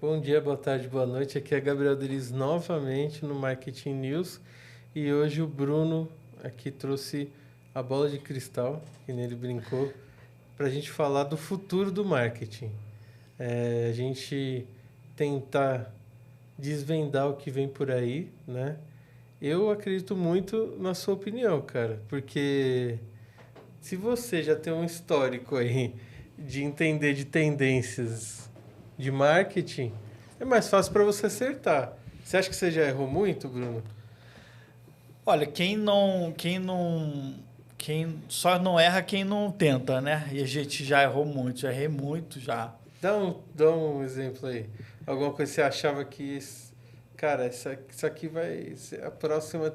Bom dia, boa tarde, boa noite. Aqui é Gabriel Deriz novamente no Marketing News e hoje o Bruno aqui trouxe a bola de cristal, que nele brincou, para a gente falar do futuro do marketing. A gente tentar desvendar o que vem por aí, né? Eu acredito muito na sua opinião, cara, porque se você já tem um histórico aí de entender de tendências de marketing, é mais fácil para você acertar. Você acha que você já errou muito, Bruno? Olha, quem só não erra quem não tenta, né? E a gente já errou muito, já errei muito já. Dá um exemplo aí. Alguma coisa que você achava que, cara, isso aqui vai ser a próxima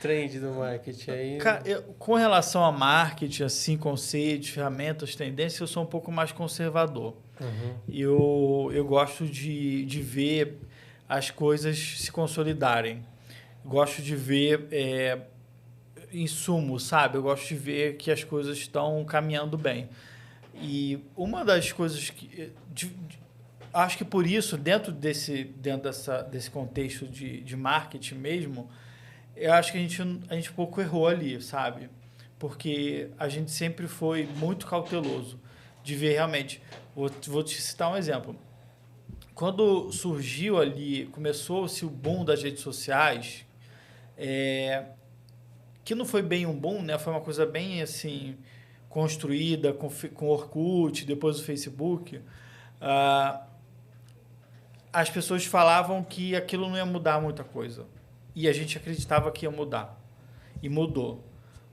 trend do marketing aí. Com relação a marketing, assim, conceitos, ferramentas, tendências, eu sou um pouco mais conservador. Uhum. Eu gosto de ver as coisas se consolidarem. Gosto de ver insumo, sabe? Eu gosto de ver que as coisas estão caminhando bem. E uma das coisas que... acho que por isso, desse contexto de marketing mesmo, eu acho que a gente pouco errou ali, sabe? Porque a gente sempre foi muito cauteloso de ver realmente. Vou te citar um exemplo. Quando surgiu ali, começou-se o boom das redes sociais, é, que não foi bem um boom, né? Foi uma coisa bem assim construída com Orkut, depois o Facebook. Ah, as pessoas falavam que aquilo não ia mudar muita coisa. E a gente acreditava que ia mudar. E mudou,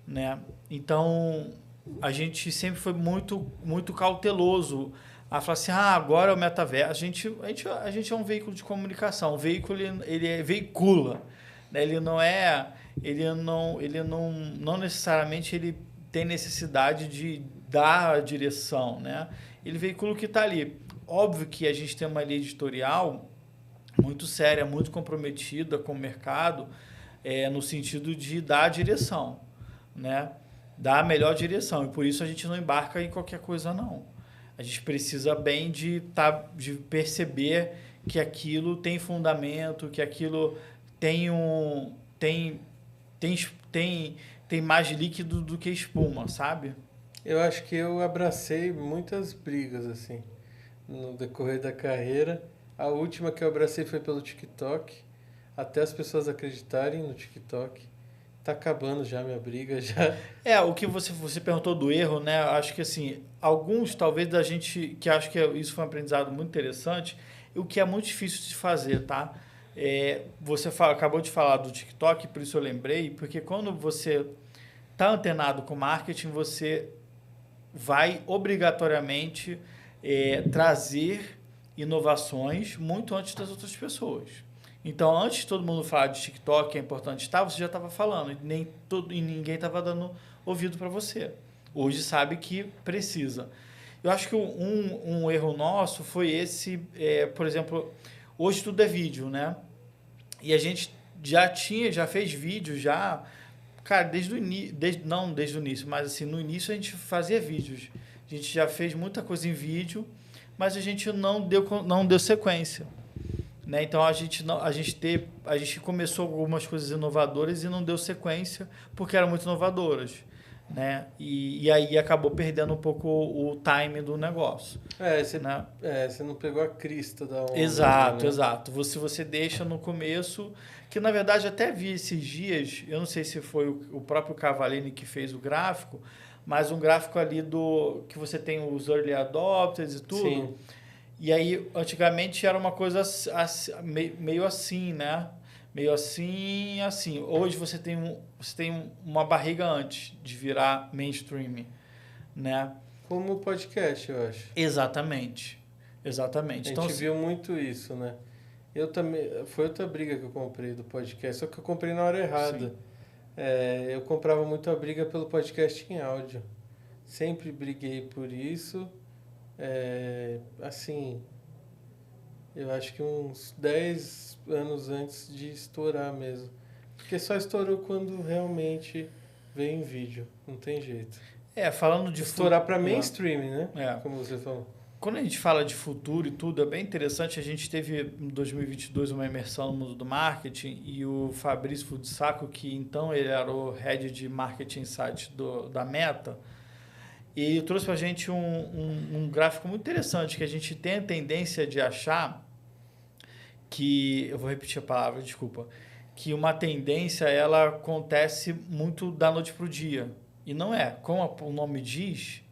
né? Então, a gente sempre foi muito cauteloso a falar assim, agora é o metaverso. A gente é um veículo de comunicação. O veículo, ele veicula, né? Não necessariamente ele tem necessidade de dar a direção, né? Ele veicula o que está ali. Óbvio que a gente tem uma linha editorial muito séria, muito comprometida com o mercado, no sentido de dar a direção, né? Dar a melhor direção. E por isso a gente não embarca em qualquer coisa, não. A gente precisa bem de perceber que aquilo tem fundamento, que aquilo tem tem, tem mais líquido do que espuma, sabe? Eu acho que eu abracei muitas brigas assim no decorrer da carreira. A última que eu abracei foi pelo TikTok, até as pessoas acreditarem no TikTok. Tá acabando já minha briga já. O que você perguntou do erro, né? Acho que assim, alguns talvez da gente, que acho que isso foi um aprendizado muito interessante, e o que é muito difícil de fazer, tá? Acabou de falar do TikTok, por isso eu lembrei, porque quando você tá antenado com marketing, você vai obrigatoriamente trazer inovações muito antes das outras pessoas. Então, antes de todo mundo falar de TikTok, que é importante estar, você já estava falando e ninguém estava dando ouvido para você. Hoje sabe que precisa. Eu acho que um erro nosso foi esse, por exemplo, hoje tudo é vídeo, né? E a gente já fez vídeo, cara, não desde o início, mas assim, no início a gente fazia vídeos. A gente já fez muita coisa em vídeo, mas a gente não deu sequência. Né? Então a gente começou algumas coisas inovadoras e não deu sequência porque eram muito inovadoras. Né? E aí acabou perdendo um pouco o time do negócio. Né? Você não pegou a crista da onda. Exato, Né? exato. Você deixa no começo, que na verdade até vi esses dias, eu não sei se foi o próprio Cavallini que fez o gráfico, mas um gráfico ali que você tem os early adopters e tudo. Sim. E aí, antigamente era uma coisa meio assim, né? Meio assim, assim. Hoje você tem uma barriga antes de virar mainstream, né? Como o podcast, eu acho. Exatamente. Exatamente. A Então, gente viu muito isso, né? Eu também. Foi outra briga que eu comprei do podcast, só que eu comprei na hora errada. sim. Eu comprava muito a briga pelo podcast em áudio. Sempre briguei por isso. Assim, eu acho que uns 10 anos antes de estourar mesmo. Porque só estourou quando realmente veio em vídeo. Não tem jeito. Falando de Estourar para mainstream, né? É. Como você falou. quando a gente fala de futuro e tudo, é bem interessante. A gente teve em 2022 uma imersão no mundo do marketing e o Fabrício Fudsaco, que então ele era o head de Marketing Insights da Meta, e trouxe para a gente um gráfico muito interessante, que a gente tem a tendência de achar que, eu vou repetir a palavra, desculpa, que uma tendência ela acontece muito da noite para o dia. E não é. Como o nome diz,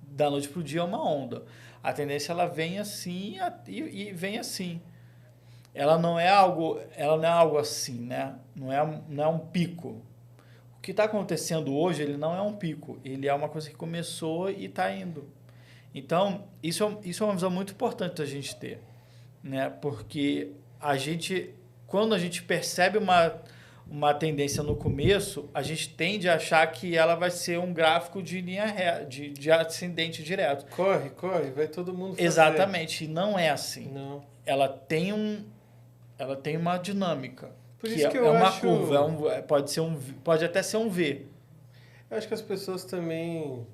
da noite para o dia é uma onda. A tendência ela vem assim e vem assim. Ela não é algo assim, né? Não é um pico. O que está acontecendo hoje, ele não é um pico. Ele é uma coisa que começou e está indo. Então, isso é uma visão muito importante da gente ter, né? Porque quando a gente percebe uma tendência no começo, a gente tende a achar que ela vai ser um gráfico de linha reta, de ascendente direto. Corre, vai todo mundo fazer. Exatamente, e não é assim. Não. Ela tem uma dinâmica. Por isso que eu é uma acho... curva, pode até ser um V. Eu acho que as pessoas também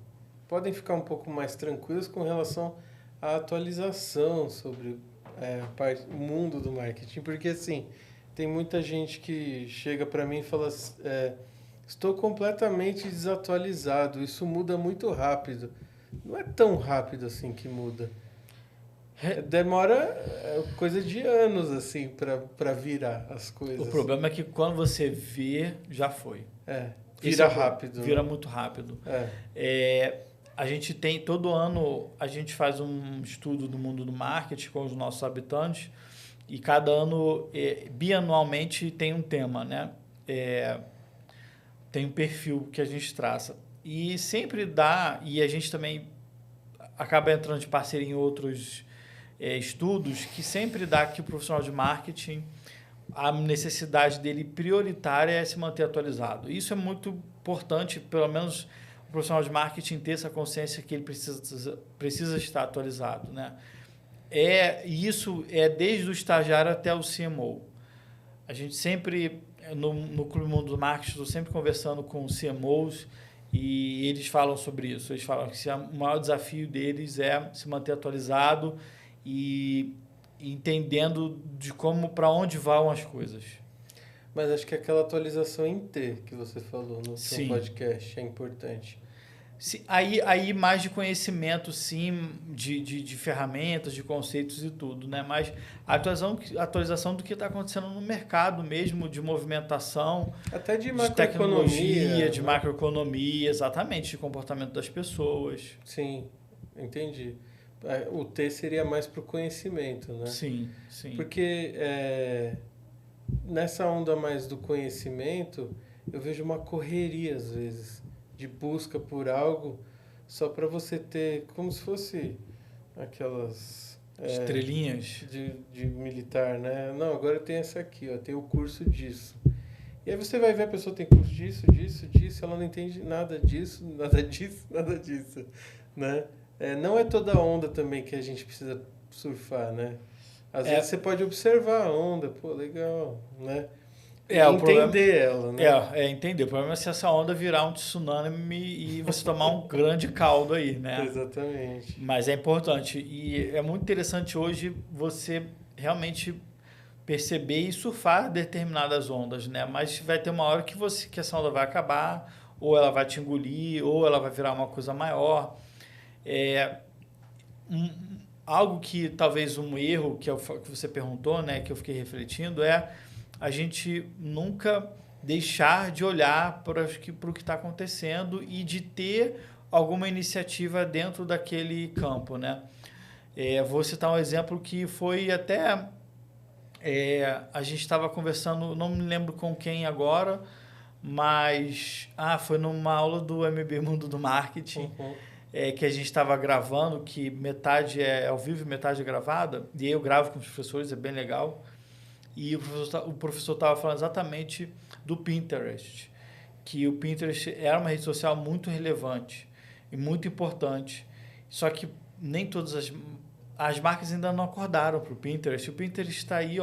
podem ficar um pouco mais tranquilas com relação à atualização sobre o mundo do marketing, porque assim, tem muita gente que chega para mim e fala estou completamente desatualizado, isso muda muito rápido. Não é tão rápido assim que muda. Demora coisa de anos assim para virar as coisas. O problema é que quando você vê, já foi. Vira rápido. Vira muito rápido. A gente tem, todo ano, a gente faz um estudo do mundo do marketing com os nossos habitantes e cada ano, bianualmente, tem um tema, né? Tem um perfil que a gente traça. E sempre e a gente também acaba entrando de parceria em outros estudos, que sempre dá que o profissional de marketing, a necessidade dele prioritária é se manter atualizado. Isso é muito importante, pelo menos o profissional de marketing ter essa consciência que ele precisa estar atualizado, né? Isso é desde o estagiário até o CMO. A gente sempre, no Clube Mundo do Marketing, estou sempre conversando com CMOs e eles falam sobre isso. Eles falam que o maior desafio deles é se manter atualizado e entendendo para onde vão as coisas. Mas acho que aquela atualização em T que você falou no seu podcast é importante. Aí mais de conhecimento, sim, de ferramentas, de conceitos e tudo, né? Mas a atualização do que está acontecendo no mercado mesmo, de movimentação, até de tecnologia, de macroeconomia, exatamente, de comportamento das pessoas. Sim, entendi. O T seria mais para o conhecimento, né? Sim. Porque nessa onda mais do conhecimento, eu vejo uma correria às vezes, de busca por algo só para você ter, como se fosse aquelas... estrelinhas. De militar, né? Não, agora eu tenho essa aqui, ó, tem o curso disso. E aí você vai ver a pessoa tem curso disso, ela não entende nada disso, né? Não é toda onda também que a gente precisa surfar, né? Às vezes você pode observar a onda, pô, legal, né? Entender ela, né? Entender. O problema é se essa onda virar um tsunami e você tomar um grande caldo aí, né? Exatamente. Mas é importante. E é muito interessante hoje você realmente perceber e surfar determinadas ondas, né? Mas vai ter uma hora que essa onda vai acabar, ou ela vai te engolir, ou ela vai virar uma coisa maior. Algo que talvez um erro que você perguntou, né, que eu fiquei refletindo, a gente nunca deixar de olhar para o que está acontecendo e de ter alguma iniciativa dentro daquele campo, né? Vou citar um exemplo que foi até... a gente estava conversando, não me lembro com quem agora, mas foi numa aula do MB Mundo do Marketing, que a gente estava gravando, que metade é ao vivo e metade é gravada, e aí eu gravo com os professores, é bem legal. E o professor estava falando exatamente do Pinterest, que o Pinterest era uma rede social muito relevante e muito importante, só que nem todas as marcas ainda não acordaram para o Pinterest. O Pinterest está aí,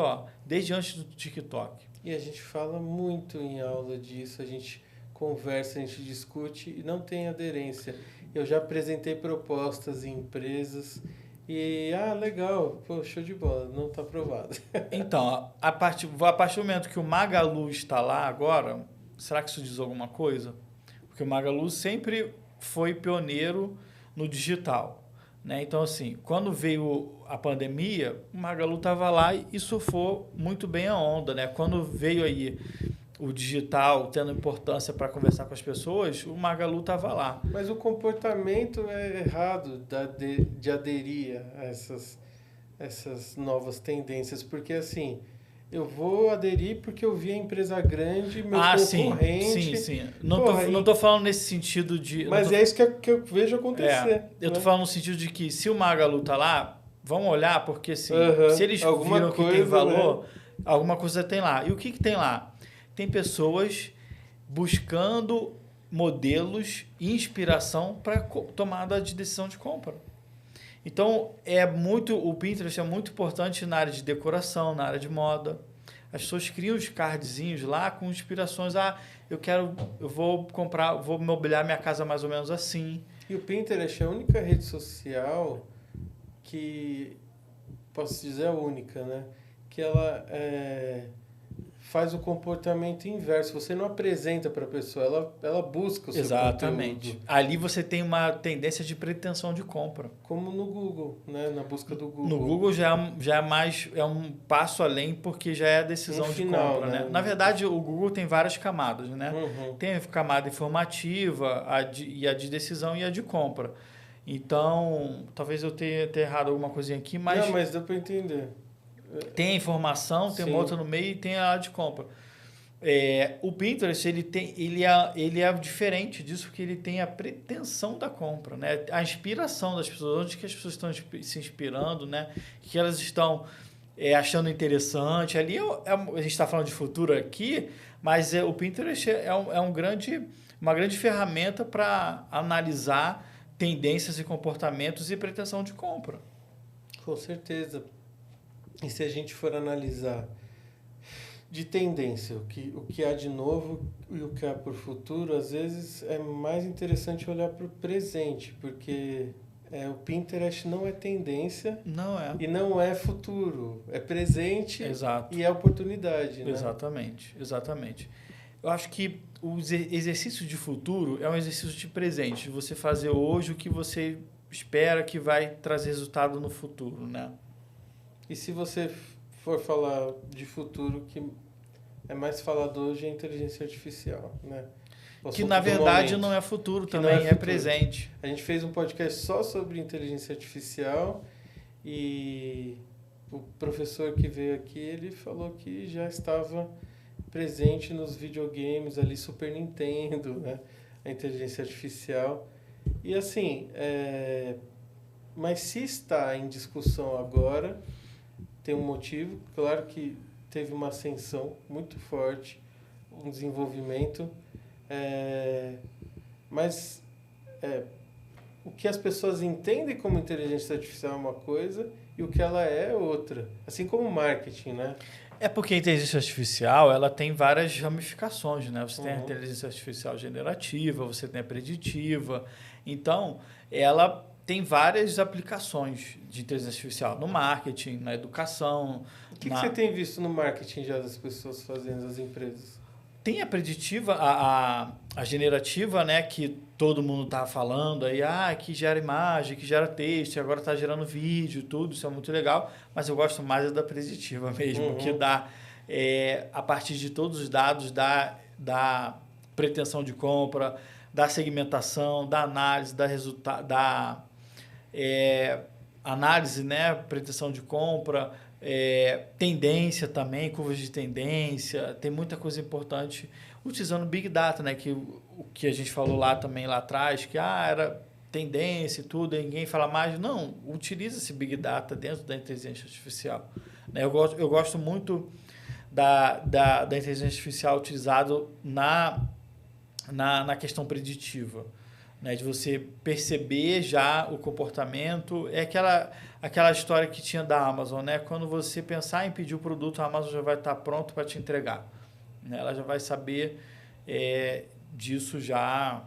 desde antes do TikTok. E a gente fala muito em aula disso, a gente conversa, a gente discute e não tem aderência. Eu já apresentei propostas em empresas e, legal, pô, show de bola, não está aprovado. Então, a partir do momento que o Magalu está lá agora, será que isso diz alguma coisa? Porque o Magalu sempre foi pioneiro no digital, né? Então, assim, quando veio a pandemia, o Magalu estava lá e surfou muito bem a onda, né? Quando veio aí o digital tendo importância para conversar com as pessoas, o Magalu estava lá. Mas o comportamento é errado de aderir a essas novas tendências, porque assim, eu vou aderir porque eu vi a empresa grande, meu concorrente... Sim. Não tô falando nesse sentido de... Mas é isso que eu vejo acontecer. Eu tô falando no sentido de que se o Magalu tá lá, vamos olhar, porque assim, se eles viram que tem valor, alguma coisa tem lá. E o que tem lá? Tem pessoas buscando modelos e inspiração para tomada de decisão de compra. Então, o Pinterest é muito importante na área de decoração, na área de moda. As pessoas criam os cardzinhos lá com inspirações. Eu vou comprar, vou mobiliar minha casa mais ou menos assim. E o Pinterest é a única rede social que, posso dizer a única, né? Que ela faz o comportamento inverso. Você não apresenta para a pessoa, ela busca o seu Exatamente. conteúdo. Ali você tem uma tendência de pretensão de compra. Como no Google, né? Na busca do Google. No Google já é mais um passo além, porque já é a decisão de compra, né? Na verdade, o Google tem várias camadas, né? Uhum. Tem a camada informativa, a de decisão e a de compra. Então, talvez eu tenha errado alguma coisinha aqui, mas... Não, mas deu para entender. Tem a informação, tem uma outra no meio e tem a de compra. O Pinterest ele é diferente disso, porque ele tem a pretensão da compra, né? A inspiração das pessoas, onde que as pessoas estão se inspirando, né? Que elas estão achando interessante. Ali a gente está falando de futuro aqui, mas o Pinterest uma grande ferramenta para analisar tendências e comportamentos e pretensão de compra. Com certeza. E se a gente for analisar de tendência, o que há de novo e o que há por futuro, às vezes é mais interessante olhar para o presente, porque o Pinterest não é tendência. Não é. E não é futuro. É presente. Exato. E é oportunidade, né? Exatamente. Eu acho que o exercício de futuro é um exercício de presente, de você fazer hoje o que você espera que vai trazer resultado no futuro, né? E se você for falar de futuro, que é mais falado hoje, é inteligência artificial, né? Que na verdade não é futuro, também é presente. A gente fez um podcast só sobre inteligência artificial e o professor que veio aqui, ele falou que já estava presente nos videogames ali, Super Nintendo, né? A inteligência artificial. E assim, mas se está em discussão agora, tem um motivo. Claro que teve uma ascensão muito forte, um desenvolvimento, mas o que as pessoas entendem como inteligência artificial é uma coisa e o que ela é outra. Assim como o marketing, né? É porque a inteligência artificial ela tem várias ramificações, né? Você tem a inteligência artificial generativa, você tem a preditiva. Então, ela tem várias aplicações de inteligência artificial no marketing, na educação. O que você tem visto no marketing já das pessoas fazendo, das empresas? Tem a preditiva, a generativa, né, que todo mundo está falando aí, que gera imagem, que gera texto, e agora está gerando vídeo, tudo, isso é muito legal, mas eu gosto mais da preditiva mesmo, que dá, a partir de todos os dados da pretensão de compra, da segmentação, da análise, da resultado, análise, né, pretensão de compra, tendência também, curvas de tendência, tem muita coisa importante utilizando Big Data, né, que o que a gente falou lá atrás, que era tendência e tudo, ninguém fala mais. Não, utiliza esse Big Data dentro da inteligência artificial. Né? Eu gosto muito da inteligência artificial utilizada na questão preditiva. Né, de você perceber já o comportamento. É aquela história que tinha da Amazon, né? Quando você pensar em pedir o produto, a Amazon já vai estar pronto para te entregar. Né? Ela já vai saber disso já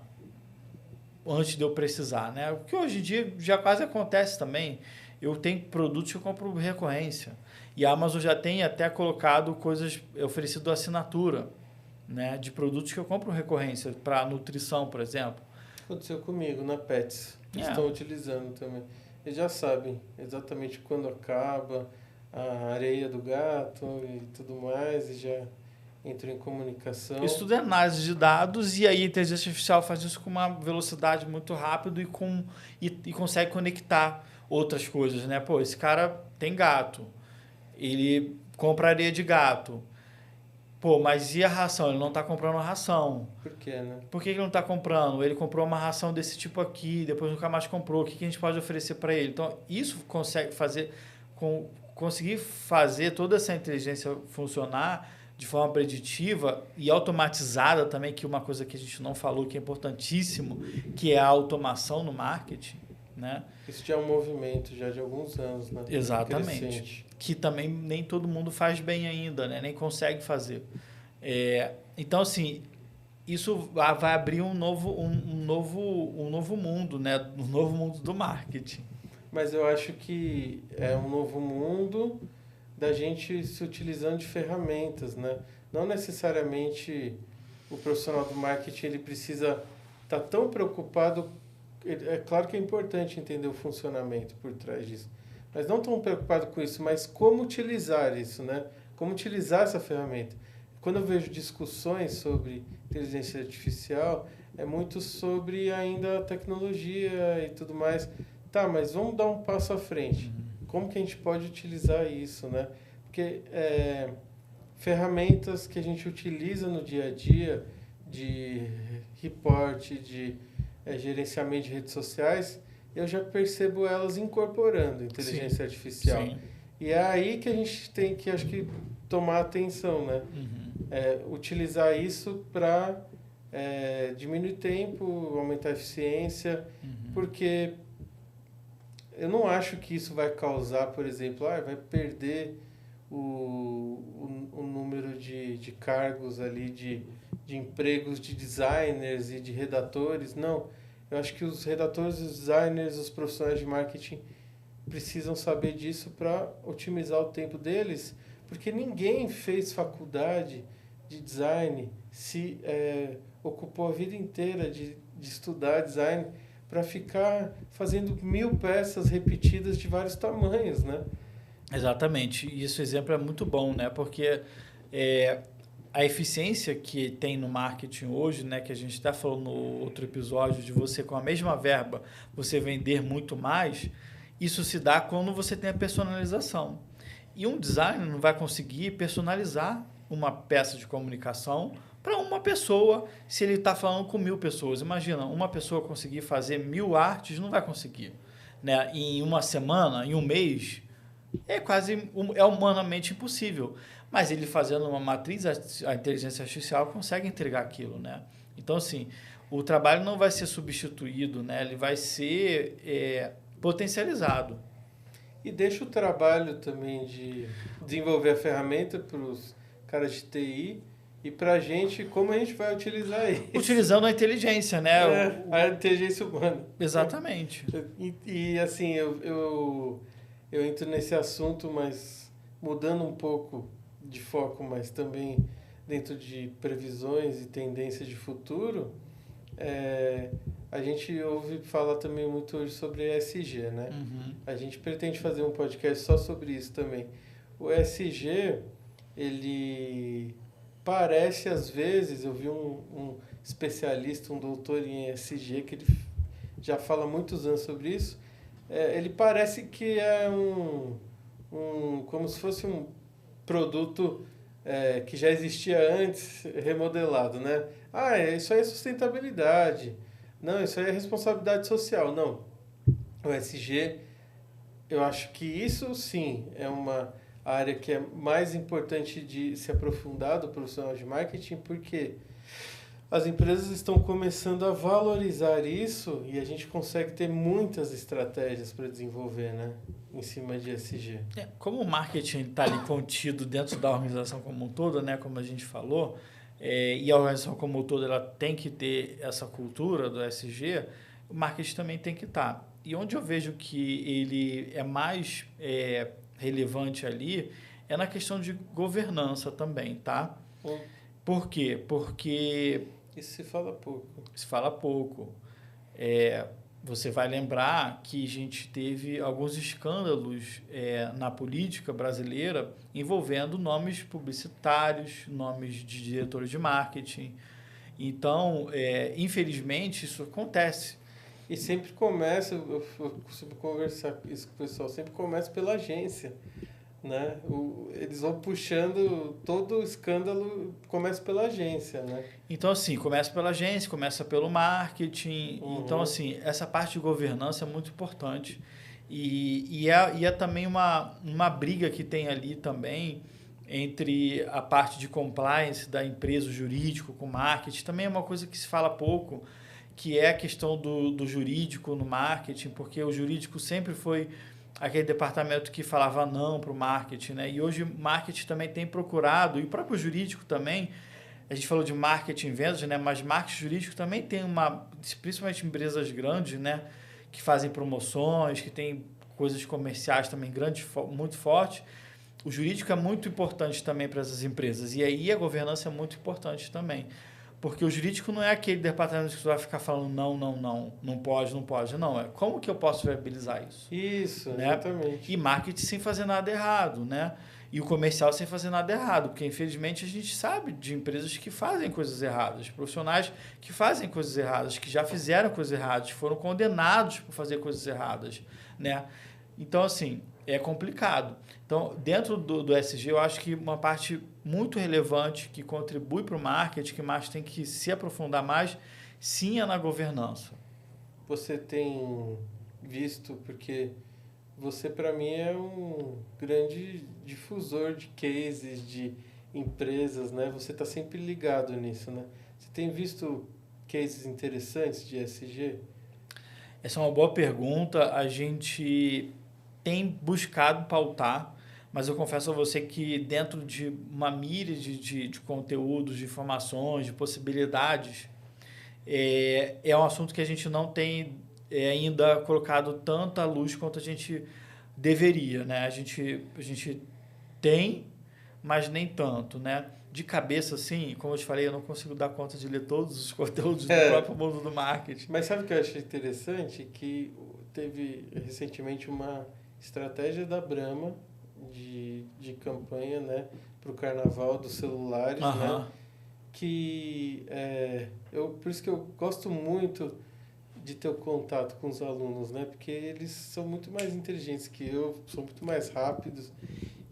antes de eu precisar. Né? O que hoje em dia já quase acontece também. Eu tenho produtos que eu compro recorrência. E a Amazon já tem até colocado coisas oferecido assinatura, né, de produtos que eu compro recorrência, para nutrição, por exemplo. Aconteceu comigo na Pets. Eles estão utilizando também. Eles já sabem exatamente quando acaba a areia do gato e tudo mais, e já entram em comunicação. Isso tudo é análise de dados, e aí a inteligência artificial faz isso com uma velocidade muito rápida e consegue conectar outras coisas, né? Pô, esse cara tem gato, ele compra areia de gato. Pô, mas e a ração? Ele não está comprando a ração. Por quê, né? Por que ele não está comprando? Ele comprou uma ração desse tipo aqui, depois nunca mais comprou. O que a gente pode oferecer para ele? Então, isso conseguir fazer toda essa inteligência funcionar de forma preditiva e automatizada também, que é uma coisa que a gente não falou, que é importantíssimo, que é a automação no marketing, né? Isso já é um movimento já de alguns anos, né? Exatamente. Crescente. Que também nem todo mundo faz bem ainda, né? Nem consegue fazer. Então, assim, isso vai abrir um novo mundo, né? Um novo mundo do marketing. Mas eu acho que é um novo mundo da gente se utilizando de ferramentas, né? Não necessariamente o profissional do marketing ele precisa estar tão preocupado. É claro que é importante entender o funcionamento por trás disso, mas não tão preocupado com isso, mas como utilizar isso, né? Como utilizar essa ferramenta. Quando eu vejo discussões sobre inteligência artificial, é muito sobre ainda a tecnologia e tudo mais. Tá, mas vamos dar um passo à frente. Como que a gente pode utilizar isso, né? Porque ferramentas que a gente utiliza no dia a dia, de reporte, de gerenciamento de redes sociais, eu já percebo elas incorporando inteligência artificial. Sim. E é aí que a gente tem que, acho que, tomar atenção, né? Utilizar isso para diminuir tempo, aumentar a eficiência, porque eu não acho que isso vai causar, por exemplo, vai perder o número de cargos ali, de empregos de designers e de redatores. Não, eu acho que os redatores, os designers, os profissionais de marketing precisam saber disso para otimizar o tempo deles, porque ninguém fez faculdade de design, se ocupou a vida inteira de estudar design para ficar fazendo 1000 peças repetidas de vários tamanhos, né? Exatamente. E esse exemplo é muito bom, né? Porque a eficiência que tem no marketing hoje, né? Que a gente até falou no outro episódio, de você com a mesma verba, você vender muito mais, isso se dá quando você tem a personalização. E um designer não vai conseguir personalizar uma peça de comunicação para uma pessoa, se ele está falando com 1000 pessoas. Imagina, uma pessoa conseguir fazer 1000 artes, não vai conseguir. Né? Em uma semana, em um mês, é humanamente impossível. Mas ele fazendo uma matriz, a inteligência artificial consegue entregar aquilo. Né? Então, assim, o trabalho não vai ser substituído, né? Ele vai ser potencializado. E deixa o trabalho também de desenvolver a ferramenta para os caras de TI e para a gente, como a gente vai utilizar isso. Utilizando a inteligência, né? A inteligência humana. Exatamente. E assim, eu entro nesse assunto, mas mudando um pouco de foco, mas também dentro de previsões e tendências de futuro, a gente ouve falar também muito hoje sobre ESG, né? A gente pretende fazer um podcast só sobre isso também. O ESG, ele parece, às vezes, eu vi um especialista, um doutor em ESG, que ele já fala há muitos anos sobre isso, ele parece que é como se fosse um produto que já existia antes, remodelado, né? Isso aí é sustentabilidade. Não, isso aí é responsabilidade social. Não. O ESG, eu acho que isso sim é uma área que é mais importante de se aprofundar do profissional de marketing, porque as empresas estão começando a valorizar isso e a gente consegue ter muitas estratégias para desenvolver, né? Em cima de ESG. Como o marketing está ali contido dentro da organização como um todo, né? Como a gente falou, e a organização como um todo ela tem que ter essa cultura do ESG, o marketing também tem que estar. E onde eu vejo que ele é mais relevante ali é na questão de governança também, tá? Por quê? Porque... Isso se fala pouco. Se fala pouco. Você vai lembrar que a gente teve alguns escândalos na política brasileira envolvendo nomes publicitários, nomes de diretores de marketing. Então, infelizmente, isso acontece. E sempre começa, eu costumo conversar isso com o pessoal, sempre começa pela agência, né? Eles vão puxando, todo o escândalo começa pela agência, né? Então, assim, começa pela agência, começa pelo marketing. Então, assim, essa parte de governança é muito importante. E é também uma briga que tem ali também entre a parte de compliance da empresa, o jurídico com o marketing. Também é uma coisa que se fala pouco, que é a questão do jurídico no marketing, porque o jurídico sempre foi aquele departamento que falava não para o marketing, né? E hoje o marketing também tem procurado, e o próprio jurídico também, a gente falou de marketing e vendas, né? Mas marketing jurídico também tem principalmente empresas grandes, né? Que fazem promoções, que tem coisas comerciais também grandes, muito fortes. O jurídico é muito importante também para essas empresas. E aí a governança é muito importante também. Porque o jurídico não é aquele departamento que você vai ficar falando não pode. Não, é como que eu posso viabilizar isso? Isso, né? Exatamente. E marketing sem fazer nada errado, né? E o comercial sem fazer nada errado, porque infelizmente a gente sabe de empresas que fazem coisas erradas, profissionais que fazem coisas erradas, que já fizeram coisas erradas, foram condenados por fazer coisas erradas, né? Então, assim, é complicado. Então, dentro do SG, eu acho que uma parte muito relevante que contribui para o marketing, que mais tem que se aprofundar mais, sim, é na governança. Você tem visto, porque você, para mim, é um grande difusor de cases, de empresas, né? Você está sempre ligado nisso, né? Você tem visto cases interessantes de SG? Essa é uma boa pergunta. A gente tem buscado pautar, mas eu confesso a você que dentro de uma míriade de conteúdos, de informações, de possibilidades, é um assunto que a gente não tem ainda colocado tanta luz quanto a gente deveria, né? A gente tem, mas nem tanto, né? De cabeça, assim, como eu te falei, eu não consigo dar conta de ler todos os conteúdos do próprio mundo do marketing. Mas sabe o que eu achei interessante? Que teve recentemente uma estratégia da Brahma de campanha, né, para o carnaval dos celulares, né? Que por isso que eu gosto muito de ter o contato com os alunos, né? Porque eles são muito mais inteligentes que eu, são muito mais rápidos.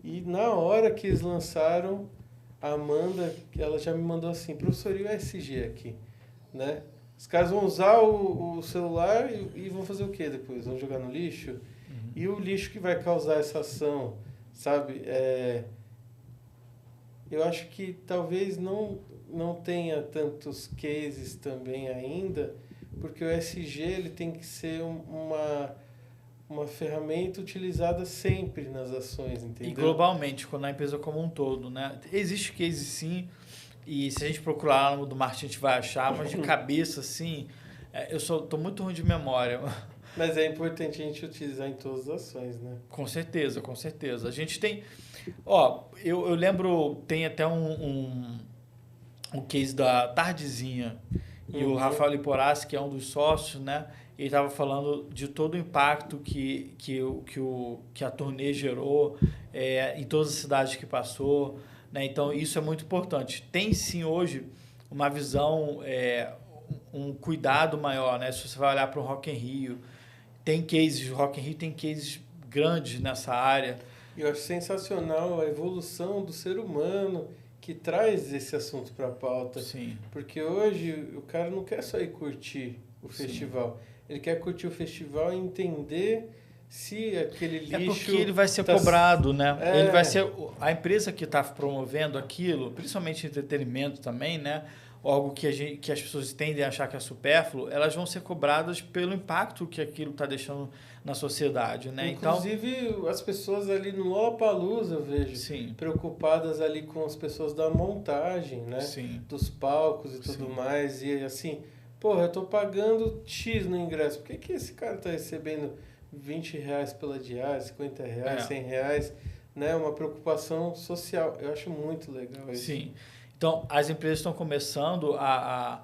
E na hora que eles lançaram, a Amanda, ela já me mandou assim, professor, e o SG aqui, né? Os caras vão usar o celular e vão fazer o quê depois? Vão jogar no lixo? E o lixo que vai causar essa ação, sabe? Eu acho que talvez não tenha tantos cases também ainda, porque o SG ele tem que ser uma ferramenta utilizada sempre nas ações, entendeu? E globalmente, na empresa como um todo, né? Existe case sim, e se a gente procurar lá no do marketing a gente vai achar, mas de cabeça, assim, eu tô muito ruim de memória. Mas é importante a gente utilizar em todas as ações, né? Com certeza, com certeza. A gente tem... eu lembro, tem até um case da Tardezinha, e o Rafael Liporassi, que é um dos sócios, né? Ele estava falando de todo o impacto que a turnê gerou em todas as cidades que passou, né? Então, isso é muito importante. Tem, sim, hoje, uma visão, um cuidado maior, né? Se você vai olhar para o Rock in Rio, tem cases, o Rock in Rio tem cases grandes nessa área. Eu acho sensacional a evolução do ser humano que traz esse assunto para a pauta. Sim. Porque hoje o cara não quer só ir curtir o festival. Ele quer curtir o festival e entender se aquele lixo... É porque ele vai ser cobrado, né? Ele vai ser... A empresa que está promovendo aquilo, principalmente entretenimento também, né? Algo que as pessoas tendem a achar que é supérfluo, elas vão ser cobradas pelo impacto que aquilo está deixando na sociedade, né? Inclusive, as pessoas ali no Lollapalooza, eu vejo, sim, preocupadas ali com as pessoas da montagem, né? Sim. Dos palcos e tudo mais. E assim, porra, eu tô pagando X no ingresso, por que esse cara tá recebendo R$ 20 pela diária, R$ 50, R$ 100, né? Uma preocupação social. Eu acho muito legal isso. Sim. Então, as empresas estão começando a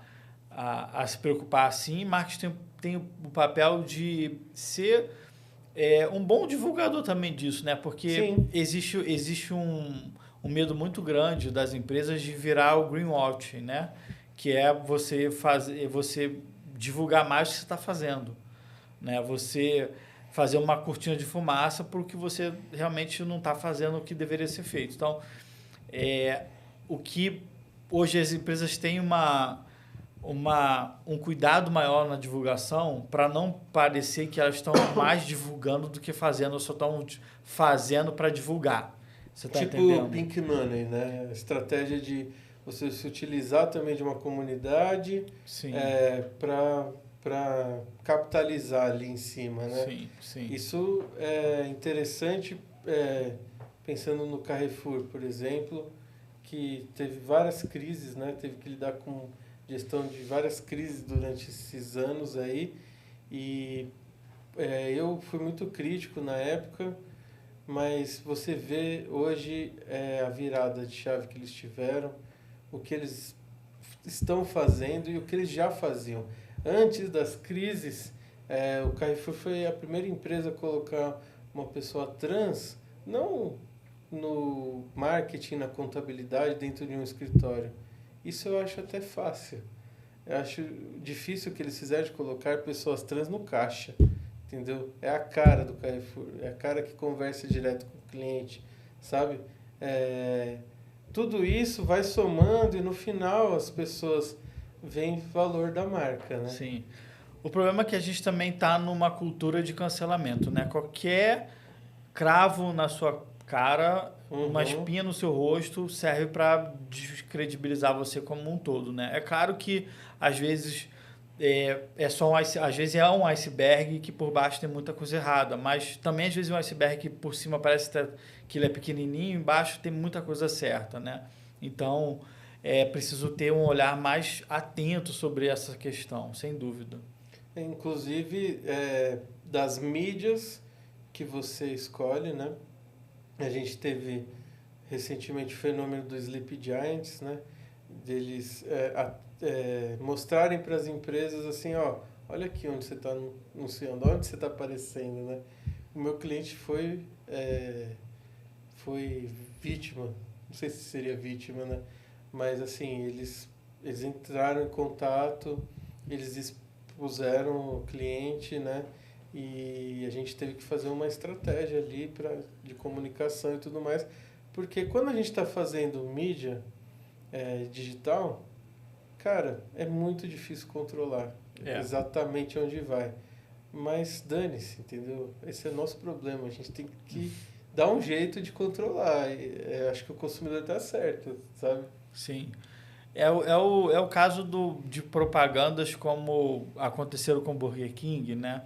se preocupar assim, e marketing tem o papel de ser um bom divulgador também disso, né? Porque Sim. existe um medo muito grande das empresas de virar o greenwashing, né? Que é você divulgar mais o que você está fazendo, né? Você fazer uma cortina de fumaça porque você realmente não está fazendo o que deveria ser feito. Então, o que hoje as empresas têm um cuidado maior na divulgação para não parecer que elas estão mais divulgando do que fazendo, ou só estão fazendo para divulgar. Você está entendendo? Pink Money, né? A estratégia de você se utilizar também de uma comunidade para capitalizar ali em cima, né? Sim, sim. Isso é interessante, pensando no Carrefour, por exemplo, que teve várias crises, né? Teve que lidar com gestão de várias crises durante esses anos aí. E eu fui muito crítico na época, mas você vê hoje a virada de chave que eles tiveram, o que eles estão fazendo e o que eles já faziam. Antes das crises, o Carrefour foi a primeira empresa a colocar uma pessoa trans, não no marketing, na contabilidade, dentro de um escritório. Isso eu acho até fácil. Eu acho difícil o que eles fizeram de colocar pessoas trans no caixa, entendeu? É a cara do Carrefour, é a cara que conversa direto com o cliente, sabe? Tudo isso vai somando e no final as pessoas veem valor da marca, né? Sim. O problema é que a gente também está numa cultura de cancelamento, né? Qualquer cravo na sua cara, uma espinha no seu rosto, serve para descredibilizar você como um todo, né? É claro que às vezes às vezes é um iceberg que por baixo tem muita coisa errada, mas também às vezes é um iceberg que por cima parece que ele é pequenininho, embaixo tem muita coisa certa, né? Então é preciso ter um olhar mais atento sobre essa questão, sem dúvida. Inclusive das mídias que você escolhe, né? A gente teve recentemente o fenômeno do Sleep Giants, né? Deles mostrarem para as empresas assim, ó, olha aqui onde você está anunciando, onde você está aparecendo, né? O meu cliente foi vítima, não sei se seria vítima, né? Mas assim, eles entraram em contato, eles expuseram o cliente, né? E a gente teve que fazer uma estratégia ali de comunicação e tudo mais, porque quando a gente está fazendo mídia digital, cara, é muito difícil controlar exatamente onde vai. Mas dane-se, entendeu? Esse é o nosso problema. A gente tem que dar um jeito de controlar. Acho que o consumidor está certo, sabe? Sim. É o caso de propagandas como aconteceram com o Burger King, né?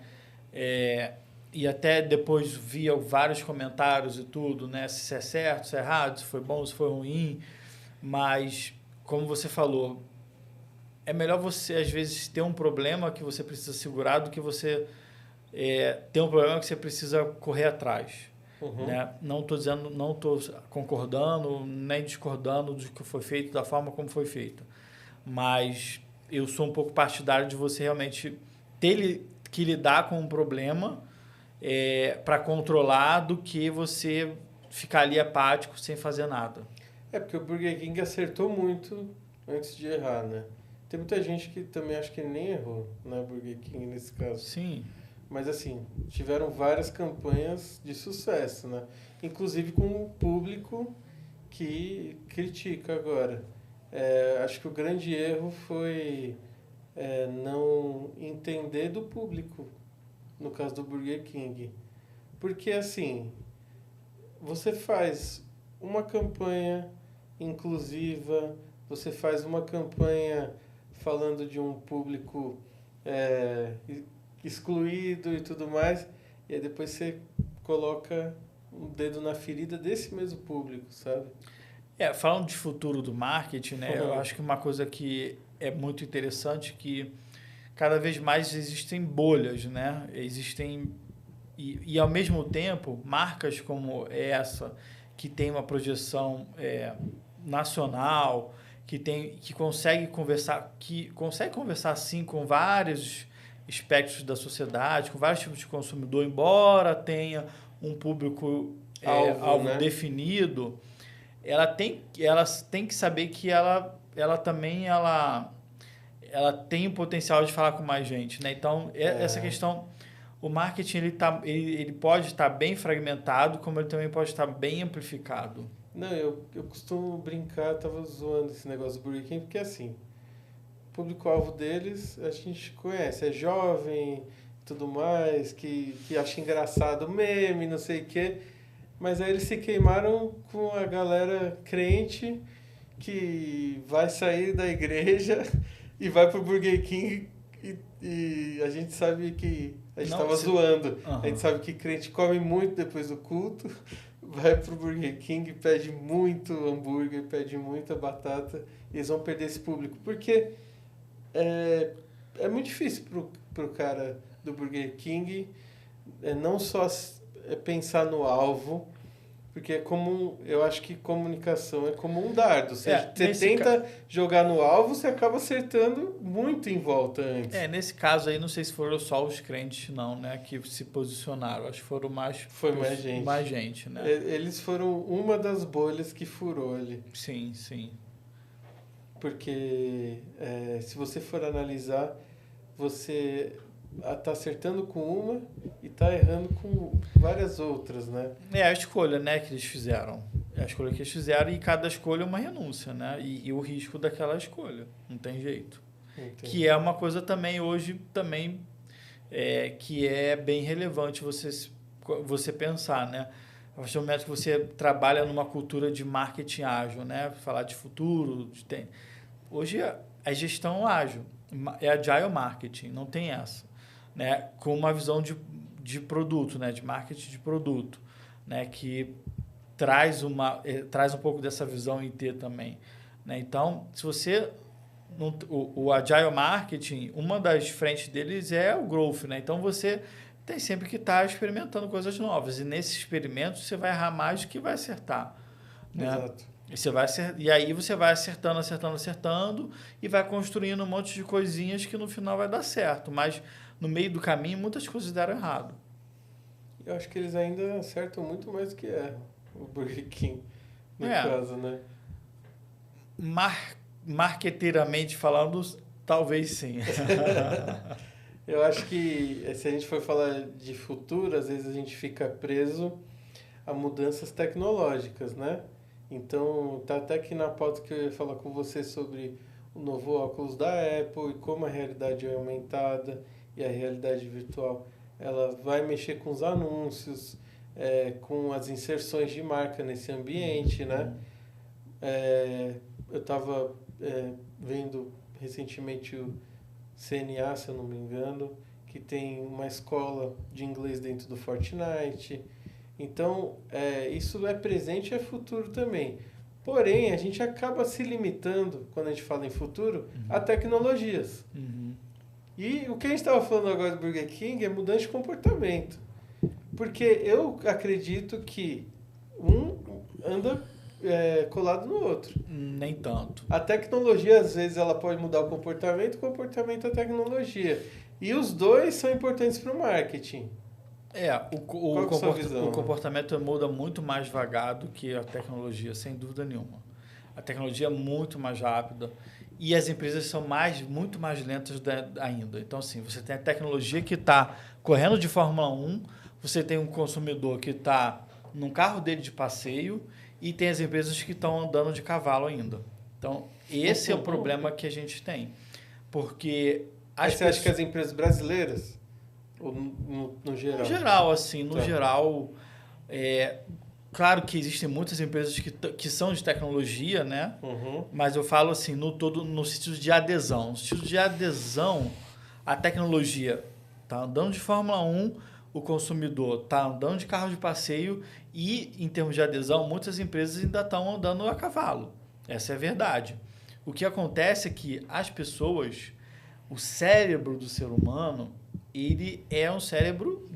E até depois via vários comentários e tudo, né? Se é certo, se é errado, se foi bom, se foi ruim. Mas, como você falou, é melhor você, às vezes, ter um problema que você precisa segurar do que você ter um problema que você precisa correr atrás. Né? Não estou concordando, nem discordando do que foi feito, da forma como foi feito. Mas eu sou um pouco partidário de você realmente ter que lidar com um problema para controlar do que você ficar ali apático sem fazer nada. Porque o Burger King acertou muito antes de errar, né? Tem muita gente que também acha que nem errou na Burger King nesse caso. Sim. Mas assim, tiveram várias campanhas de sucesso, né? Inclusive com um público que critica agora. Acho que o grande erro foi não entender do público, no caso do Burger King. Porque assim, você faz uma campanha inclusiva, você faz uma campanha falando de um público excluído e tudo mais, e aí depois você coloca um dedo na ferida desse mesmo público, sabe? Falando de futuro do marketing, né? Eu acho que uma coisa que é muito interessante que cada vez mais existem bolhas, né? Existem e ao mesmo tempo marcas como essa que tem uma projeção nacional, que consegue conversar sim com vários aspectos da sociedade, com vários tipos de consumidor, embora tenha um público alvo, né, definido, ela tem que saber que ela também tem o potencial de falar com mais gente, né? Então, essa questão, o marketing ele pode estar bem fragmentado, como ele também pode estar bem amplificado. Não, eu costumo brincar, tava zoando esse negócio do Burger King, porque assim, o público-alvo deles a gente conhece, é jovem, tudo mais, que acha engraçado meme, não sei o quê, mas aí eles se queimaram com a galera crente que vai sair da igreja e vai pro Burger King e a gente sabe que a gente estava zoando. Uhum. A gente sabe que crente come muito depois do culto, vai pro Burger King, pede muito hambúrguer, pede muita batata, e eles vão perder esse público. Porque é muito difícil pro cara do Burger King não só pensar no alvo, porque eu acho que comunicação é como um dardo. Ou seja, você tenta jogar no alvo, você acaba acertando muito em volta antes. Nesse caso aí, não sei se foram só os crentes, não, né, que se posicionaram. Acho que foram mais gente, né? Eles foram uma das bolhas que furou ali. Sim, sim. Porque se você for analisar, você tá acertando com uma e tá errando com várias outras, né? É a escolha, né, que eles fizeram. É a escolha que eles fizeram e cada escolha é uma renúncia, né? E o risco daquela escolha. Não tem jeito. Entendi. Que é uma coisa também hoje, que é bem relevante você pensar, né? A partir do momento que você trabalha numa cultura de marketing ágil, né? Falar de futuro, hoje a gestão ágil, é agile marketing, não tem essa. Né, com uma visão de produto, né, de marketing de produto, né, que traz um pouco dessa visão IT também. Né? Então, se você... O Agile Marketing, uma das frentes deles é o Growth. Né? Então, você tem sempre que estar experimentando coisas novas. E nesse experimento, você vai errar mais do que vai acertar. Né? Exato. E aí você vai acertando e vai construindo um monte de coisinhas que no final vai dar certo. Mas no meio do caminho, muitas coisas deram errado. Eu acho que eles ainda acertam muito mais do que erram. O Burger King, no caso, né? Marqueteiramente falando, talvez sim. Eu acho que se a gente for falar de futuro, às vezes a gente fica preso a mudanças tecnológicas, né? Então, tá até aqui na pauta que eu ia falar com você sobre o novo óculos da Apple e como a realidade é aumentada e a realidade virtual, ela vai mexer com os anúncios, com as inserções de marca nesse ambiente, né? Eu estava vendo recentemente o CNA, se eu não me engano, que tem uma escola de inglês dentro do Fortnite. Então, isso é presente e é futuro também. Porém, a gente acaba se limitando, quando a gente fala em futuro, a tecnologias. Uhum. E o que a gente estava falando agora do Burger King é mudança de comportamento. Porque eu acredito que um anda colado no outro. Nem tanto. A tecnologia, às vezes, ela pode mudar o comportamento a tecnologia. E os dois são importantes para o marketing. O comportamento muda muito mais devagar do que a tecnologia, sem dúvida nenhuma. A tecnologia é muito mais rápida e as empresas são muito mais lentas ainda. Então, assim, você tem a tecnologia que está correndo de Fórmula 1, você tem um consumidor que está num carro dele de passeio e tem as empresas que estão andando de cavalo ainda. Então, esse é o problema que a gente tem. Porque... Você acha que as empresas brasileiras... Ou no geral? No geral, claro que existem muitas empresas que são de tecnologia, né? Uhum. Mas eu falo assim, no sentido de adesão. No sentido de adesão, a tecnologia está andando de Fórmula 1, o consumidor está andando de carro de passeio e, em termos de adesão, muitas empresas ainda estão andando a cavalo. Essa é a verdade. O que acontece é que as pessoas... O cérebro do ser humano, ele é um cérebro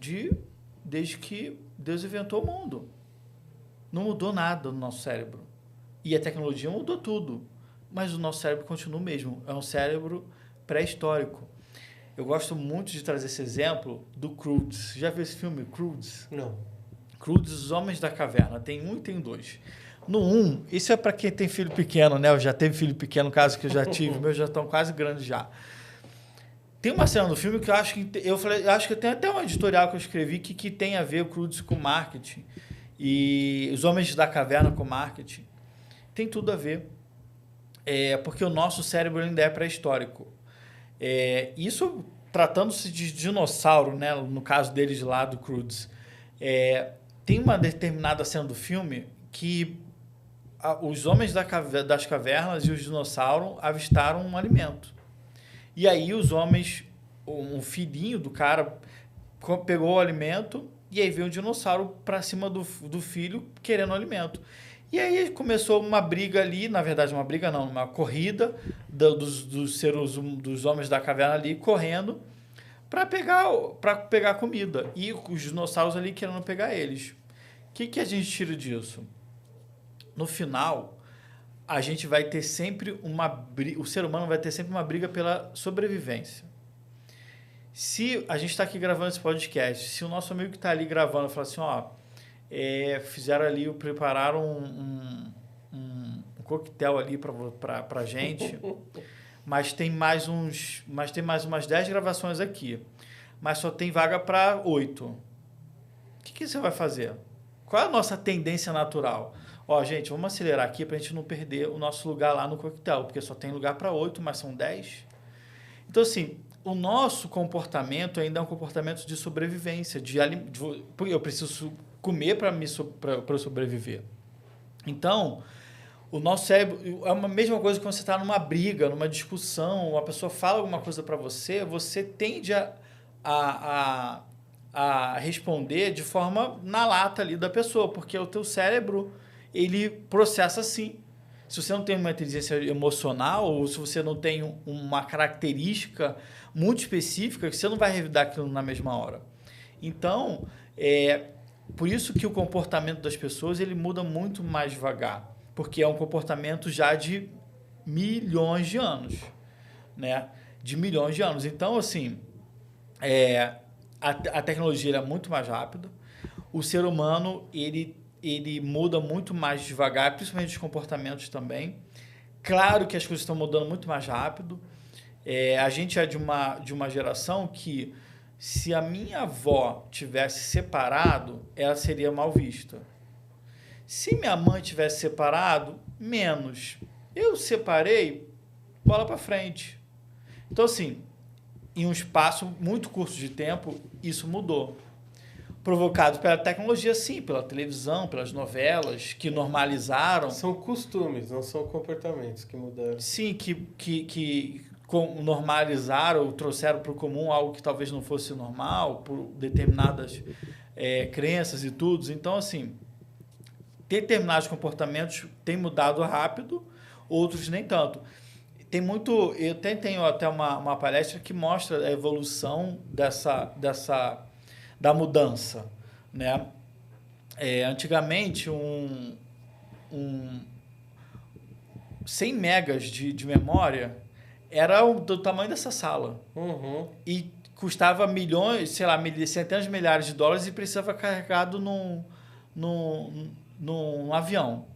desde que Deus inventou o mundo. Não mudou nada no nosso cérebro. E a tecnologia mudou tudo. Mas o nosso cérebro continua o mesmo. É um cérebro pré-histórico. Eu gosto muito de trazer esse exemplo do Croods. Já viu esse filme, Croods? Não. Croods, Os Homens da Caverna. Tem um e tem dois. No 1, isso é para quem tem filho pequeno, né? Eu já teve filho pequeno, no caso que eu já tive, meus já estão quase grandes já. Tem uma cena do filme que eu acho que eu acho que tem até um editorial que eu escrevi que tem a ver o Croods com marketing e Os Homens da Caverna com marketing. Tem tudo a ver. Porque o nosso cérebro ainda é pré-histórico. Isso tratando-se de dinossauro, né? No caso deles lá do Croods. Tem uma determinada cena do filme que os homens das cavernas e os dinossauros avistaram um alimento. E aí os homens, um filhinho do cara, pegou o alimento e aí veio um dinossauro para cima do filho querendo o alimento. E aí começou uma briga ali, na verdade uma briga não, uma corrida dos homens da caverna ali correndo para pegar comida. E os dinossauros ali querendo pegar eles. O que a gente tira disso? No final, a gente vai ter sempre o ser humano vai ter sempre uma briga pela sobrevivência. Se a gente está aqui gravando esse podcast, se o nosso amigo que está ali gravando falar assim, fizeram ali, prepararam um coquetel ali para a gente, mas tem mais umas 10 gravações aqui, mas só tem vaga para 8. O que você vai fazer? Qual é a nossa tendência natural? Gente, vamos acelerar aqui para a gente não perder o nosso lugar lá no coquetel, porque só tem lugar para 8, mas são 10. Então, assim, o nosso comportamento ainda é um comportamento de sobrevivência, porque eu preciso comer para eu sobreviver. Então, o nosso cérebro é a mesma coisa quando você está numa briga, numa discussão, uma pessoa fala alguma coisa para você, você tende a responder de forma na lata ali da pessoa, porque o teu cérebro ele processa assim. Se você não tem uma inteligência emocional ou se você não tem uma característica muito específica, você não vai revidar aquilo na mesma hora. Então, por isso que o comportamento das pessoas ele muda muito mais devagar, porque é um comportamento já de milhões de anos, né? De milhões de anos. Então, assim, a tecnologia é muito mais rápida, o ser humano ele muda muito mais devagar, principalmente os comportamentos também. Claro que as coisas estão mudando muito mais rápido. A gente é de uma geração que, se a minha avó tivesse separado, ela seria mal vista. Se minha mãe tivesse separado, menos. Eu separei, bola para frente. Então, assim, em um espaço muito curto de tempo, isso mudou. Provocado pela tecnologia, sim, pela televisão, pelas novelas, que normalizaram. São costumes, não são comportamentos que mudaram. Sim, que normalizaram, trouxeram para o comum algo que talvez não fosse normal, por determinadas crenças e tudo. Então, assim, determinados comportamentos têm mudado rápido, outros nem tanto. Eu tenho até uma palestra que mostra a evolução da mudança, né? Antigamente, 100 megas de memória era do tamanho dessa sala. Uhum. E custava milhões, sei lá, centenas de milhares de dólares e precisava carregado num avião.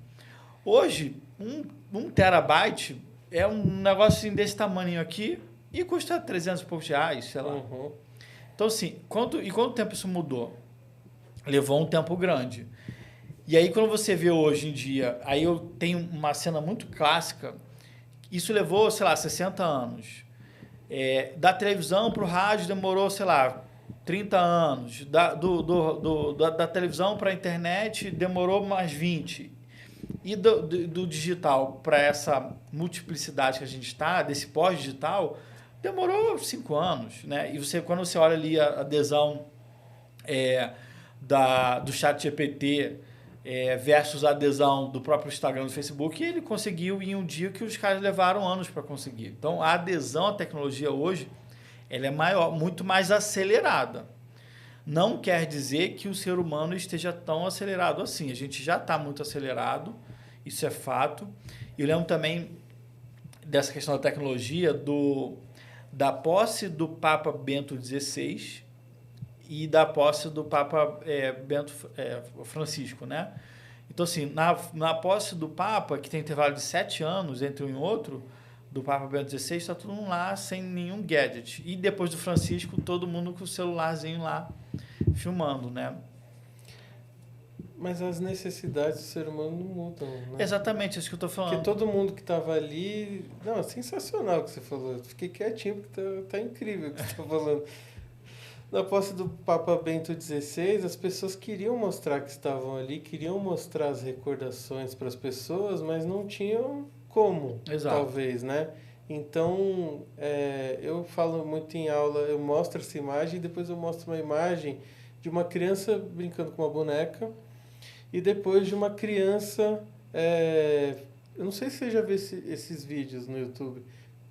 Hoje, 1 terabyte é um negócio assim, desse tamanho aqui e custa 300 e poucos reais, sei lá. Uhum. Então, assim, quanto tempo isso mudou? Levou um tempo grande. E aí, quando você vê hoje em dia, aí eu tenho uma cena muito clássica, isso levou, sei lá, 60 anos. Da televisão para o rádio demorou, sei lá, 30 anos. Da televisão para a internet demorou mais 20. E do digital para essa multiplicidade que a gente está, desse pós-digital, demorou 5 anos, né? E quando você olha ali a adesão do chat GPT versus a adesão do próprio Instagram e do Facebook, e ele conseguiu em um dia que os caras levaram anos para conseguir. Então, a adesão à tecnologia hoje ela é maior, muito mais acelerada. Não quer dizer que o ser humano esteja tão acelerado assim. A gente já está muito acelerado, isso é fato. Eu lembro também dessa questão da tecnologia, da posse do Papa Bento XVI e da posse do Papa Francisco, né? Então, assim, na posse do Papa, que tem intervalo de 7 anos entre um e outro, do Papa Bento XVI, está todo mundo lá sem nenhum gadget. E depois do Francisco, todo mundo com o celularzinho lá filmando, né? Mas as necessidades do ser humano não mudam, né? Exatamente, é isso que eu estou falando. Porque todo mundo que estava ali... Não, é sensacional o que você falou. Eu fiquei quietinho porque tá incrível o que você está falando. Na posse do Papa Bento XVI, as pessoas queriam mostrar que estavam ali, queriam mostrar as recordações para as pessoas, mas não tinham como, Exato. Talvez, né? Então, eu falo muito em aula, eu mostro essa imagem e depois eu mostro uma imagem de uma criança brincando com uma boneca e depois de uma criança, eu não sei se você já viu esses vídeos no YouTube,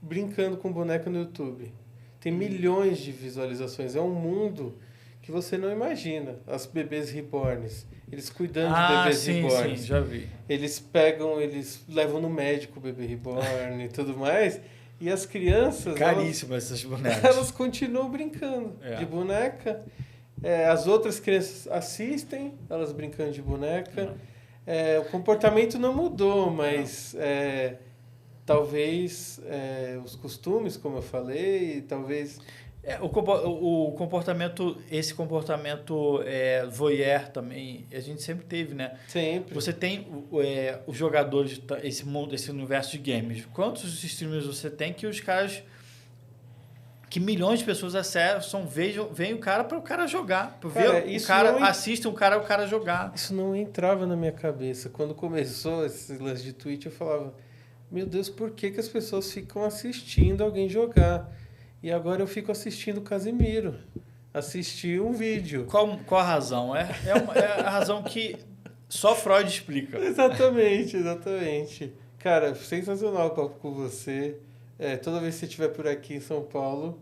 brincando com boneca no YouTube. Tem milhões de visualizações. É um mundo que você não imagina. As bebês reborns. Eles cuidando de bebês reborns. Sim, já vi. Eles levam no médico o bebê reborn e tudo mais. E as crianças... Caríssimas essas bonecas. Elas continuam brincando de boneca. As outras crianças assistem elas brincando de boneca. O comportamento não mudou, mas... talvez os costumes, como eu falei, talvez... O comportamento, esse comportamento voyeur também, a gente sempre teve, né? Sempre. Você tem os jogadores, esse universo de games. Quantos streamers você tem que os caras... Que milhões de pessoas acessam, veem o cara para o cara jogar. Assistem o cara jogar. Isso não entrava na minha cabeça. Quando começou esse lance de Twitch, eu falava... Meu Deus, por que as pessoas ficam assistindo alguém jogar? E agora eu fico assistindo o Casimiro. Assistir um vídeo. Qual a razão? É a razão que só Freud explica. Exatamente. Cara, sensacional o papo com você. Toda vez que você estiver por aqui em São Paulo,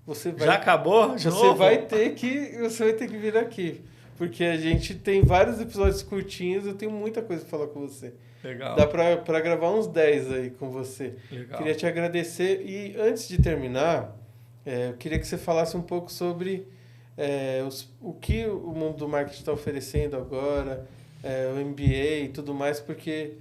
você vai... Já acabou? Você vai ter que vir aqui. Porque a gente tem vários episódios curtinhos, eu tenho muita coisa para falar com você. Legal. Dá para gravar uns 10 aí com você. Legal. Queria te agradecer. E antes de terminar, eu queria que você falasse um pouco sobre o que o mundo do marketing está oferecendo agora, o MBA e tudo mais, porque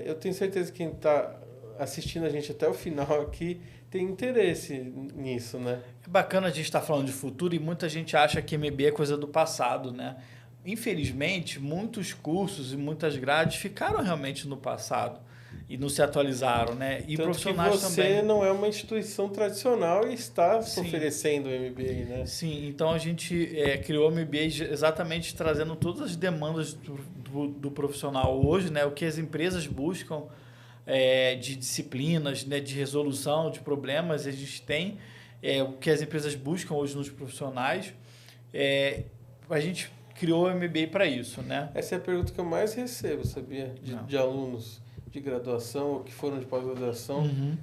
eu tenho certeza que quem está assistindo a gente até o final aqui tem interesse nisso, né? É bacana a gente estar falando de futuro e muita gente acha que MBA é coisa do passado, né? Infelizmente, muitos cursos e muitas grades ficaram realmente no passado e não se atualizaram, né? E tanto profissionais que você também. Não é uma instituição tradicional e está oferecendo o MBA, né? Sim, então a gente criou o MBA exatamente trazendo todas as demandas do profissional hoje, né? O que as empresas buscam de disciplinas, né? De resolução de problemas, a gente tem o que as empresas buscam hoje nos profissionais. A gente criou o MBA para isso, né? Essa é a pergunta que eu mais recebo, sabia? De alunos de graduação ou que foram de pós-graduação. Uhum.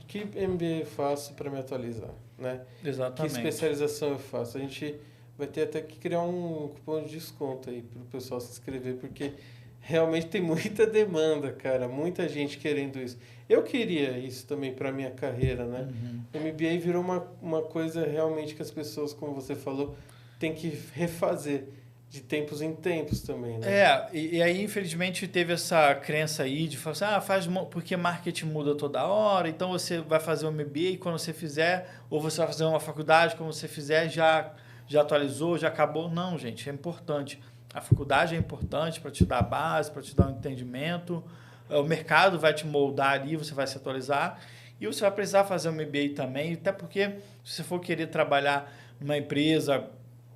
Que MBA eu faço para me atualizar, né? Exatamente. Que especialização eu faço? A gente vai ter até que criar um cupom de desconto aí para o pessoal se inscrever, porque realmente tem muita demanda, cara. Muita gente querendo isso. Eu queria isso também para minha carreira, né? O MBA virou uma coisa realmente que as pessoas, como você falou, tem que refazer de tempos em tempos também, né? E aí, infelizmente, teve essa crença aí de falar assim, porque marketing muda toda hora, então você vai fazer um MBA e quando você fizer, ou você vai fazer uma faculdade, quando você fizer, já atualizou, já acabou. Não, gente, é importante. A faculdade é importante para te dar a base, para te dar um entendimento. O mercado vai te moldar ali, você vai se atualizar. E você vai precisar fazer um MBA também, até porque se você for querer trabalhar numa empresa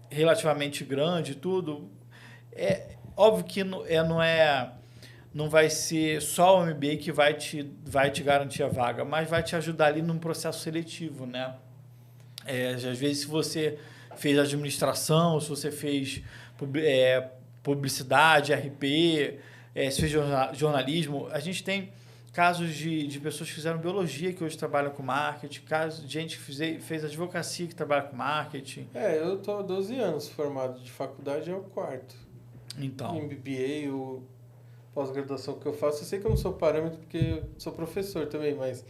relativamente grande e tudo, óbvio que não vai ser só o MBA que vai te garantir a vaga, mas vai te ajudar ali num processo seletivo, né? Às vezes, se você fez administração, se você fez publicidade, RP, se fez jornalismo. A gente tem casos de pessoas que fizeram biologia que hoje trabalham com marketing, casos de gente que fez advocacia que trabalha com marketing. Eu estou há 12 anos formado de faculdade, é o quarto. Então. MBA, o pós-graduação que eu faço, eu sei que eu não sou parâmetro porque eu sou professor também, mas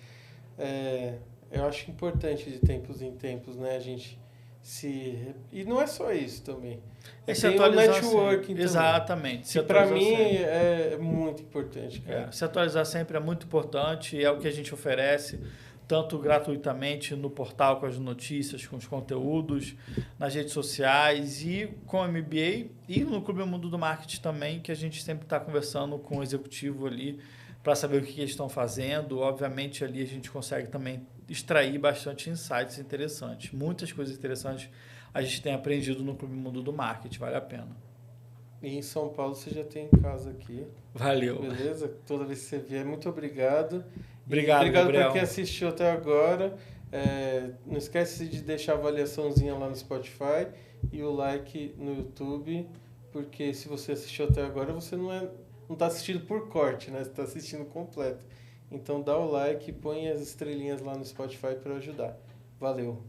eu acho importante de tempos em tempos, né, a gente E não é só isso também. Tem o networking também. Exatamente. Que para mim é muito importante, cara. Se atualizar sempre é muito importante, é o que a gente oferece, tanto gratuitamente no portal com as notícias, com os conteúdos, nas redes sociais e com o MBA e no Clube Mundo do Marketing também, que a gente sempre está conversando com o executivo ali para saber o que eles estão fazendo. Obviamente ali a gente consegue também extrair bastante insights interessantes. Muitas coisas interessantes a gente tem aprendido no Clube Mundo do Marketing, vale a pena. E em São Paulo você já tem casa aqui. Valeu. Beleza? Toda vez que você vier, muito obrigado. Obrigado para quem assistiu até agora. Não esquece de deixar a avaliaçãozinha lá no Spotify e o like no YouTube, porque se você assistiu até agora, você não está assistindo por corte, né? Você está assistindo completo. Então dá o like e põe as estrelinhas lá no Spotify para ajudar. Valeu!